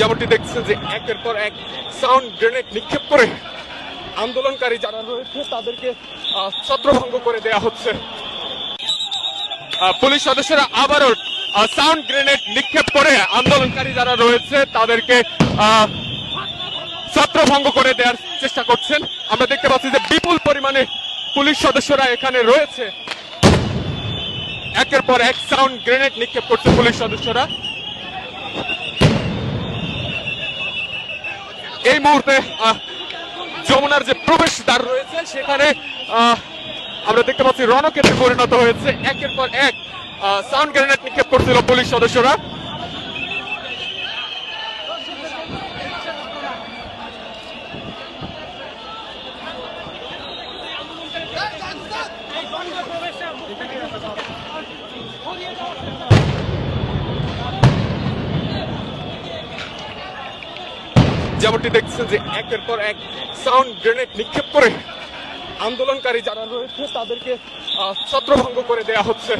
যেমনটি দেখছেন যে একের পর এক সাউন্ড গ্রেনেড নিক্ষেপ করে আন্দোলনকারী যারা রয়েছে তাদেরকে ছত্রভঙ্গ করে দেয়া হচ্ছে। পুলিশ সদস্যরা আবারও সাউন্ড গ্রেনেড নিক্ষেপ করে আন্দোলনকারী যারা রয়েছে তাদেরকে ছত্রভঙ্গ করে দেওয়ার চেষ্টা করছেন। আমরা দেখতে পাচ্ছি যে বিপুল পরিমাণে পুলিশ সদস্যরা এখানে রয়েছে, একের পর এক সাউন্ড গ্রেনেড নিক্ষেপ করছে পুলিশ সদস্যরা। এই মুহূর্তে যমুনার যে প্রবেশদ্বার রয়েছে সেখানে আমরা দেখতে পাচ্ছি রণক্ষেত্রে পরিণত হয়েছে। একের পর এক সাউন্ড গ্রেনেড নিক্ষেপ করছিল পুলিশ সদস্যরা। যেমনটি দেখছেন যে একের পর এক সাউন্ড গ্রেনেড নিক্ষেপ করে আন্দোলনকারী যারা রয়েছে তাদেরকে ছত্রভঙ্গ করে দেয়া হচ্ছে।